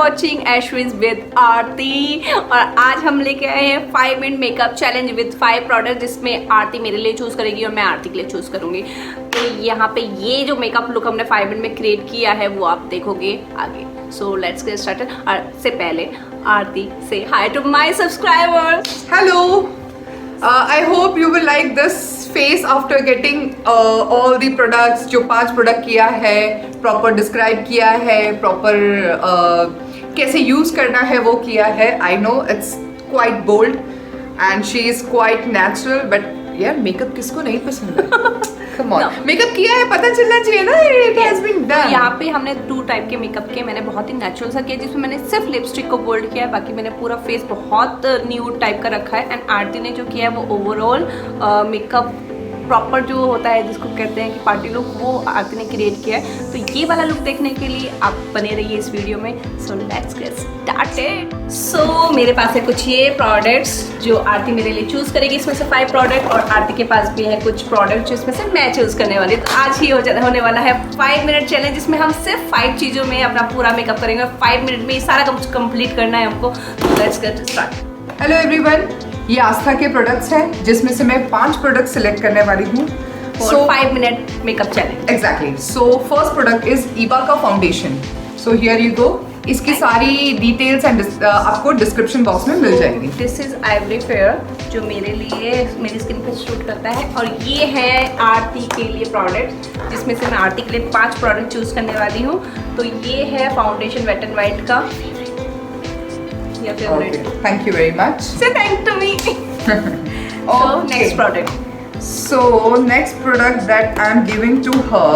Watching ऐश्विन्स with आरती। और आज हम लेके आए हैं 5 minute makeup challenge with 5 product, जिसमें आरती मेरे लिए चूज करेगी और मैं आरती के लिए चूज करूंगी। तो यहाँ पे ये जो मेकअप लुक हमने 5 मिनट में क्रिएट किया है वो आप देखोगे आगे। So let's get started. और से पहले आरती से hi to my subscribers. Hello. I hope you will like this face after getting all the products जो 5 प्रोडक्ट किया है, प्रॉपर डिस्क्राइब किया है, प्रॉपर कैसे यूज करना है वो किया है। I know it's quite bold and she is quite natural, but यार मेकअप किसको नहीं पसंद है? Come on. मेकअप किया है, पता चलना चाहिए ना it has been done. यहाँ पे हमने 2 टाइप के मेकअप किए। मैंने बहुत ही नेचुरल सा किया जिसमें मैंने सिर्फ लिपस्टिक को बोल्ड किया है, बाकी मैंने पूरा फेस बहुत न्यूड टाइप का रखा है। एंड आरती ने जो किया है वो ओवरऑल मेकअप प्रॉपर जो होता है जिसको कहते हैं कि पार्टी लुक, वो आरती ने क्रिएट किया है। तो ये वाला लुक देखने के लिए आप बने रहिए इस वीडियो में। So let's get started. So मेरे पास है कुछ ये प्रोडक्ट्स जो आरती मेरे लिए चूज करेगी। इसमें से 5 प्रोडक्ट, और आरती के पास भी है कुछ प्रोडक्ट जिसमें से मैं चूज करने वाली हूँ। तो आज ही होने वाला है 5 मिनट चैलेंज, जिसमें हम सिर्फ 5 चीज़ों में अपना पूरा मेकअप करेंगे। 5 मिनट में ये सारा कुछ कंप्लीट करना है हमको। तो let's get start. Hello everyone, ये आस्था के प्रोडक्ट्स हैं जिसमें से मैं 5 प्रोडक्ट सिलेक्ट करने वाली हूँ। So 5 minute makeup challenge. Exactly. So first product is Iba का foundation. So here you go. इसकी सारी डिटेल्स एंड आपको डिस्क्रिप्शन बॉक्स में मिल जाएगी। दिस इज आइवरी फेयर जो मेरे लिए मेरी स्किन पे सूट करता है। और ये है आरती के लिए प्रोडक्ट, जिसमें से मैं आरती के लिए 5 प्रोडक्ट चूज करने वाली हूँ। तो ये है फाउंडेशन वेट एंड वाइट का। Thank you very much. से thank to me. So next product. So next product that I'm giving to her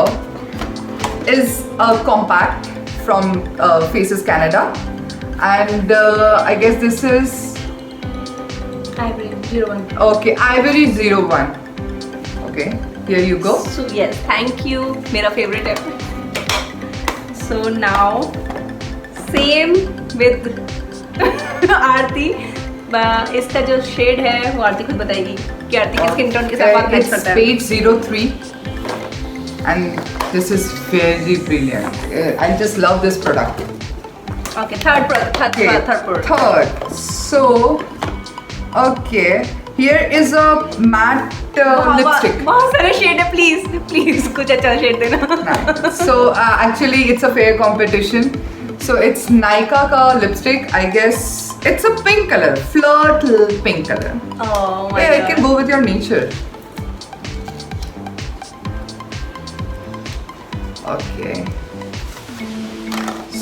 is a compact from Faces Canada, and I guess this is Ivory 01. okay, Ivory 01. Okay, here you go. So yes, thank you. मेरा favorite है। So now same with आरती। इसका जो shade है वो आरती खुद बताएगी कि आरती की स्किन टोन के साथ मैच करता है। It's Page 03 and this is very brilliant. I just love this product. Okay, third product. Third. So, okay, here is a matte lipstick. बहुत सारे शेड है, प्लीज कुछ अच्छा शेड देना। So actually it's a fair competition. So it's Nykaa का lipstick. I guess it's a pink color, flirt pink color. Oh my Yeah, god. I can go with your nature. Okay.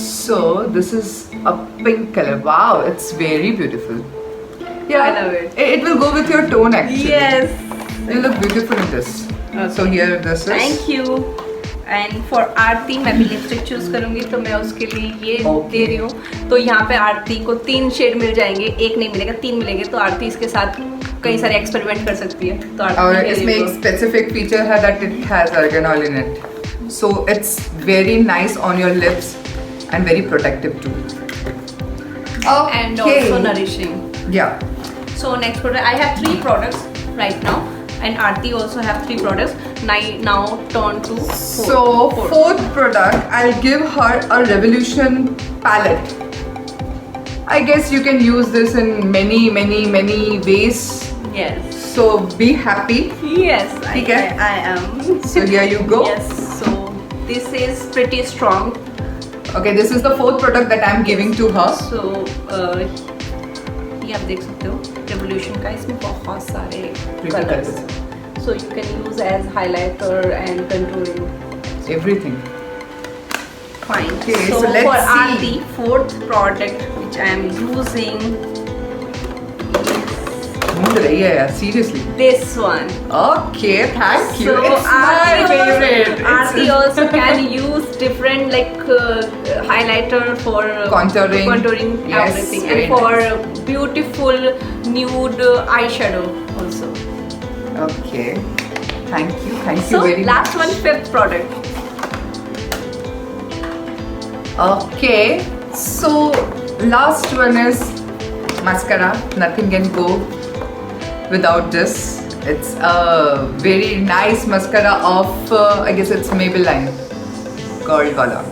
So this is a pink color. Wow, it's very beautiful. Yeah, I love it. It will go with your tone actually. Yes. You look beautiful in this. Okay. So here this is. Thank you. And for Aarti मैं भी lipstick choose करूंगी, तो मैं उसके लिए ये दे रही हूँ। तो यहाँ पे आरती को 3 शेड मिल जाएंगे, एक नहीं मिलेगा, 3 मिलेंगे। तो आरती इसके साथ कई सारे एक्सपेरिमेंट कर सकती है। तो और इसमें एक स्पेसिफिक फीचर है that it has argan oil in it, so it's very nice on your lips and very protective too, and also nourishing. Yeah so next product, I have 3 products right now and Aarti also have 3 products. Now turn to 4. So fourth product, I'll give her a Revolution palette. I guess you can use this in many ways. Yes. So be happy. Yes, Okay. I am. So here you go. Yes. So this is pretty strong. Okay, this is the 4th product that I'm giving to her. So ये आप देख सकते हो revolution का, इसमें बहुत सारे colours, so you can use as highlighter and contouring, Everything. Fine. Okay, so so let's for see. Aarti, 4th product which I am using ढूंढ रही है यार, seriously. this one. Okay, thank you. So It's my favorite. Aarti also can use different like highlighter for Contouring. Yes, everything, very and for beautiful nude eyeshadow also. Okay, thank you So very last much. one, 5th product. Okay, so last one is mascara. Nothing can go without this. It's a very nice mascara of I guess it's Maybelline Girl Color.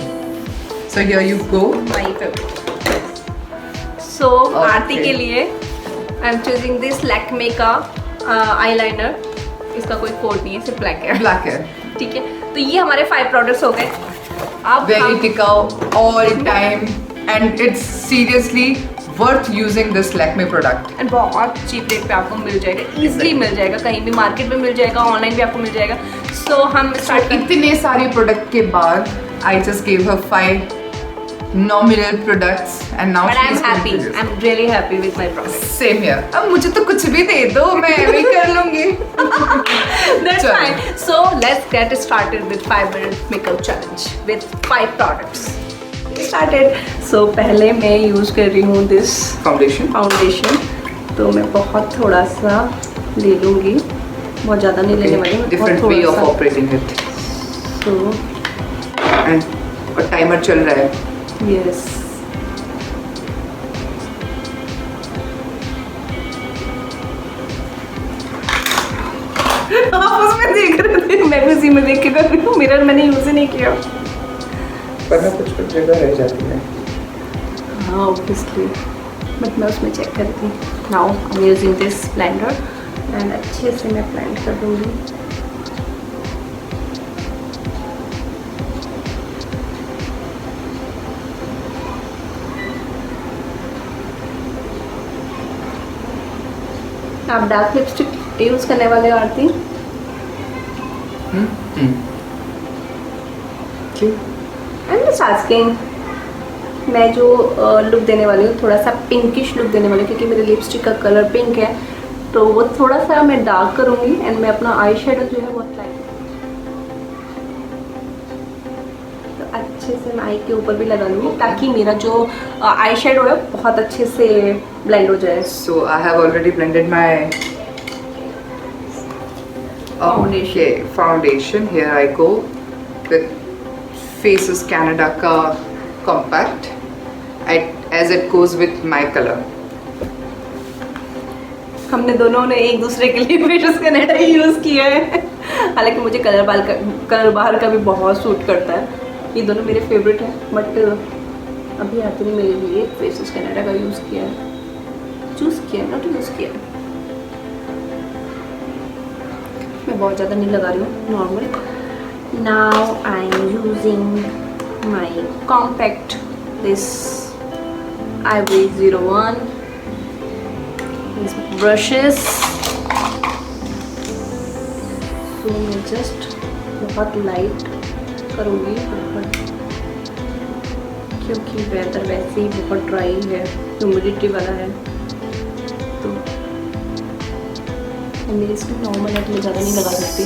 So here you go. My favorite. सो आरती के लिए I am choosing this Lakme का eyeliner. इसका कोई code नहीं है, सिर्फ black है। Black है, ठीक है। तो ये हमारे 5 प्रोडक्ट्स हो गए। अब वेरी टिकाऊ all time and it's seriously worth using this Lakme product. And बहुत चीप रेट पे आपको मिल जाएगा, इजीली मिल जाएगा, कहीं भी मार्केट में मिल जाएगा, ऑनलाइन भी आपको मिल जाएगा। सो हम स्टार्ट इतने सारे प्रोडक्ट के बाद I just give her 5 nominal products and now But I'm she's happy. going to I'm really happy with my products. same here. अब मुझे तो कुछ भी दे दो, मैं भी कर लूंगी। That's चलो। fine. So let's get started with 5-minute makeup challenge with 5 products. Started. So पहले मैं use कर रही हूँ this फाउंडेशन तो मैं बहुत थोड़ा सा ले लूँगी, बहुत ज़्यादा नहीं लेने वाली, मैं different way of operating it. तो एंड और टाइमर चल रहा है। यस आप उसमें देख रहे थे, मैं भी उसी में देख के कर रही हूँ। मिरर मैंने यूज ही नहीं किया। पर ना कुछ जगह रह जाती है। हाँ ऑब्वियसली, बट मैं उसमें चेक करती हूँ। Now I am using this blender and अच्छे से मैं ब्लेंड कर दूँगी। आप डार्क लिपस्टिक यूज करने वाले हो आरती? क्यों? I am just asking. मैं जो लुक देने वाली हूँ थोड़ा सा पिंकिश लुक देने वाली हूँ, क्योंकि मेरे लिपस्टिक का कलर पिंक है, तो वो थोड़ा सा मैं डार्क करूँगी एंड मैं अपना आई शेडो जो है वो अप्लाई तो अच्छे से मैं आई के ऊपर भी लगा लूँगी, ताकि मेरा जो आई शेडो है बहुत अच्छे से ब्लेंड हो जाए। So I have already blended my foundation. Here I go with Faces Canada का compact as it goes with my color. हमने दोनों ने एक दूसरे के लिए फेसेस कनेडा ही यूज़ किया है। हालांकि मुझे कलर बाहर का भी बहुत सूट करता है, ये दोनों मेरे फेवरेट हैं। बट अभी आते ने मेरे लिए फेसेस कनेडा का यूज़ किया है, नॉट यूज़ किया है। मैं बहुत ज़्यादा नहीं लगा रही हूँ, normal. Now I am using my compact this Ivory 01 these brushes। तो मैं जस्ट बहुत लाइट करूँगी ऊपर, क्योंकि वेदर वैसे ही बहुत ड्राई है, ह्यूमिडिटी वाला है, तो मेरी स्किन नॉर्मल है तो मैं ज़्यादा नहीं लगा सकती।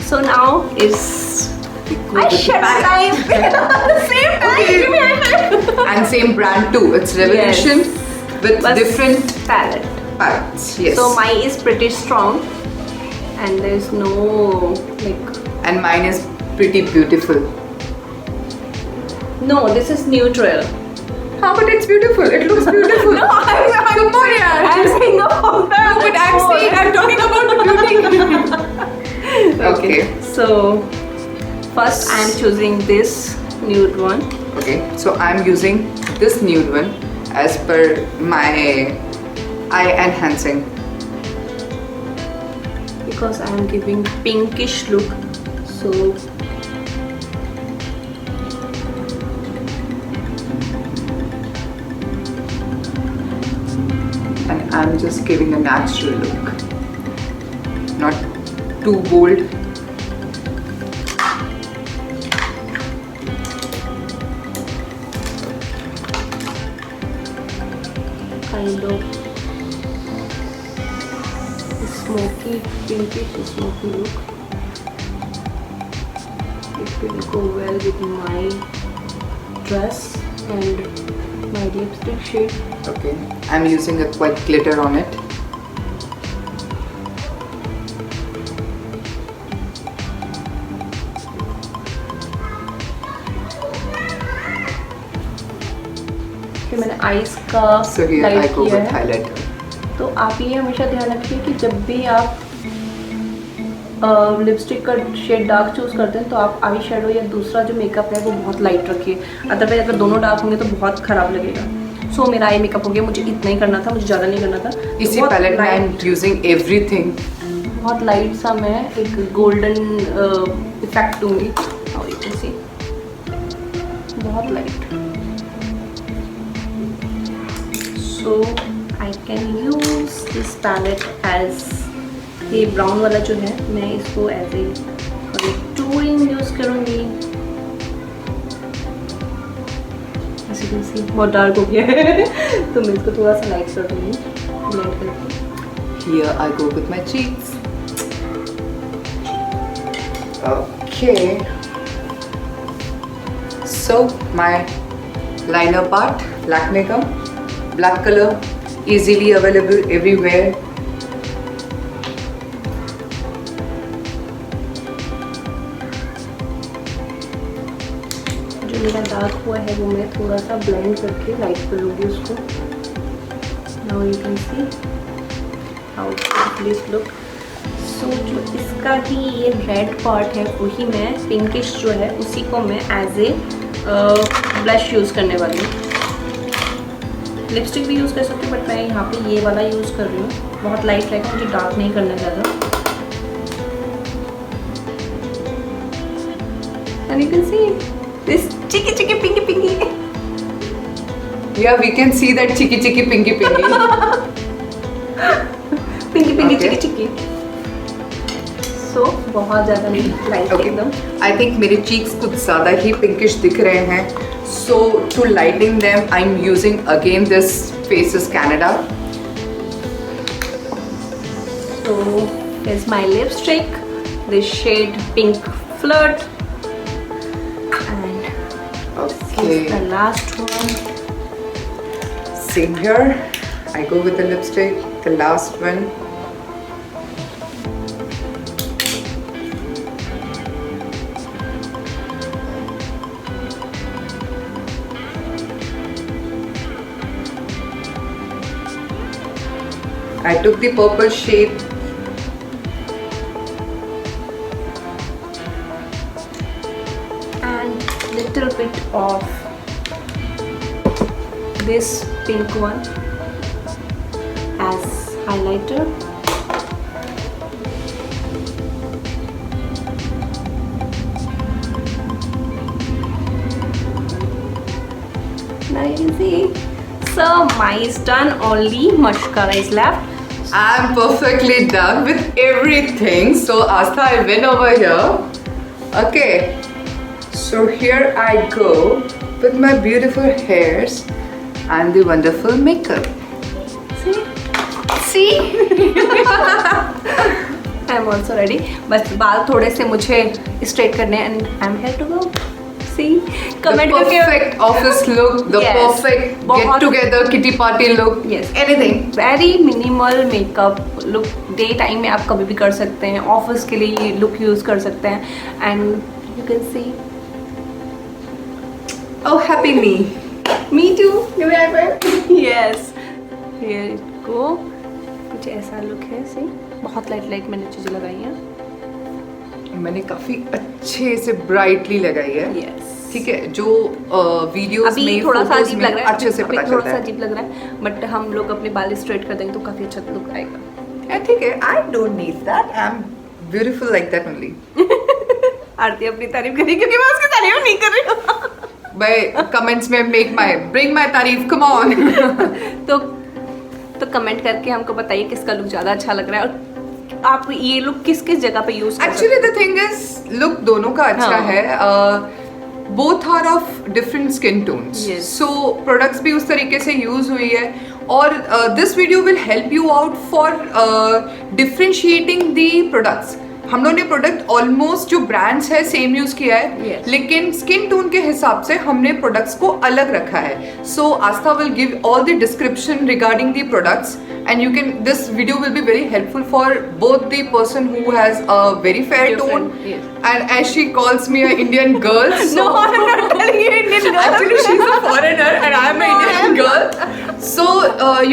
So now is eyeshadow time। Same time। And same brand too. It's Revolution with But different palettes। Yes. So mine is pretty strong and there is no like. And mine is pretty beautiful. No, this is neutral. How but it's beautiful. It looks beautiful. No, Come on, yaar. I'm saying about that. But I'm talking about the beauty. Okay. So first I'm choosing this nude one. Okay. So I'm using this nude one as per my eye enhancing. Because I am giving pinkish look, so And I'm just giving a natural look, not too bold. kind of smoky, pinkish smoky look. It will go well with my dress and my lipstick shade. Okay. I'm using a white glitter on it. फिर मैंने eyes का So here I light go किया with है। highlighter. तो आप ये हमेशा ध्यान रखिए कि जब भी आप लिपस्टिक का शेड डार्क चूज़ करते हैं तो आप आई शेडो या दूसरा जो मेकअप है वो बहुत लाइट रखिए, अदरवाइज अगर दोनों डार्क होंगे तो बहुत ख़राब लगेगा। सो मेरा आई मेकअप हो गया, मुझे इतना ही करना था, मुझे ज़्यादा नहीं करना था। इसी पैलेट में आई एम यूजिंग एवरीथिंग। बहुत लाइट सा मैं एक गोल्डन इफेक्ट दूंगी और यू कैन सी बहुत light. So I can use this palette as, ये ब्राउन वाला जो है मैं इसको एज ए टूइंग यूज करूँगी। बहुत डार्क हो गया है तो मैं इसको थोड़ा सा लाइट कर दूँगी ब्लेंड करके। Here I go with my cheeks. Okay. So my liner part, Lakme ka black color, easily available everywhere. जो मेरा डार्क हुआ है वो मैं थोड़ा सा ब्लेंड करके लाइट कर लूँगी उसको। Now you can see how this look. So जो इसका ही ये रेड पार्ट है वही मैं पिंकिश जो है उसी को मैं एज ए ब्लश यूज़ करने वाली हूँ। लिपस्टिक भी यूज़ कर सकते हैं बट मैं यहाँ पे ये वाला यूज़ कर रही हूँ, बहुत लाइट रहेगा, मुझे डार्क नहीं करना ज़्यादा। And you can see this cheeky cheeky pinky pinky. Yeah, we can see that cheeky cheeky pinky pinky. Pinky pinky Okay. Cheeky cheeky. So बहुत ज़्यादा नहीं, लाइट Okay. एकदम। I think मेरे cheeks कुछ ज़्यादा ही pinkish दिख रहे हैं. So to lighten them, I'm using again this Faces Canada. So here's my lipstick, this shade Pink Flirt, and Okay. here's the last one. Same here. I go with the lipstick, the last one. I took the purple shade. And little bit of this pink one as highlighter. Now you can see. So mine is done. Only mascara is left. I'm perfectly done with everything. So Astha, I win over here. Okay. So here I go with my beautiful hairs and the wonderful makeup. See? See? I'm also ready. बस बाल थोड़े से मुझे straight करने and I'm here to go. See? The Comment करके perfect office look, the Yes. perfect get बहुत- together kitty party look. Yes. Anything. Very minimal makeup look day time में आप कभी भी कर सकते हैं, ऑफिस के लिए ये लुक यूज़ कर सकते हैं and you can see Oh, happy me. Me too yes here go. कुछ ऐसा लुक है, सी बहुत लाइट लाइट मैंने चीज़ें लगाई हैं। मैंने काफी अच्छे से ब्राइटली लगाई है. यस ठीक है, जो वीडियोस अभी में थोड़ा सा photos अजीब में लग रहा है, अच्छे से अभी पता थोड़ा चलता सा है. अजीब लग रहा है बट हम लोग अपने बाल स्ट्रेट कर देंगे तो काफ़ी अच्छा लुक आएगा। ठीक है, I don't need that, I am beautiful like that only. Aarti अपनी तारीफ करी क्योंकि मैं उसकी तारीफ नहीं कर रही हूँ। भाई कमेंट्स में bring my तारीफ, come on. तो कमेंट करके हमको बताइए किसका लुक ज़्यादा अच्छा लग रहा है और आप ये लुक किस किस जगह पे यूज कर actually the thing is look दोनों का अच्छा हाँ. है. Both are of different skin tones, Yes. So products भी उस तरीके से यूज हुई है और this video will help you out for differentiating the products. हम लोगों ने प्रोडक्ट ऑलमोस्ट जो ब्रांड्स है सेम यूज किया है, Yes. लेकिन स्किन टोन के हिसाब से हमने प्रोडक्ट्स को अलग रखा है. So Aastha will give all the description regarding the products and you can, this video will be very helpful for both the person who has a very fair tone, Yes. and as she calls me an Indian girl, so No, I'm not telling you Indian girl. actually she's a foreigner and I am an Indian girl. So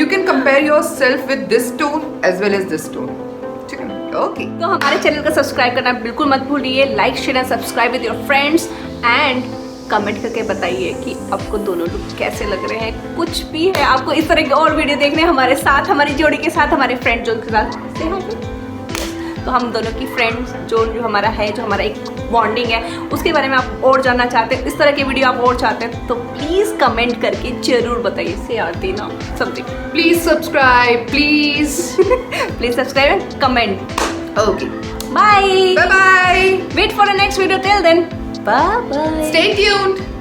you can compare yourself with this tone as well as this tone. ठीक है ना? Okay तो हमारे channel को subscribe करना बिल्कुल मत भूलिए, like share and subscribe with your friends and comment करके बताइए कि आपको दोनों लुक कैसे लग रहे हैं। कुछ भी है, आपको इस तरह के और वीडियो देखने हमारे साथ, हमारी जोड़ी के साथ, हमारे फ्रेंड जोन के साथ से हाय। तो हम दोनों की फ्रेंड्स जोन जो हमारा है, जो हमारा एक बॉन्डिंग है, उसके बारे में आप और जानना चाहते हैं, इस तरह के वीडियो आप और चाहते हैं तो प्लीज़ कमेंट करके जरूर बताइए। से आती ना something, please subscribe please. Please subscribe and comment. Okay bye bye bye, wait for the next video, till then bye bye, stay tuned.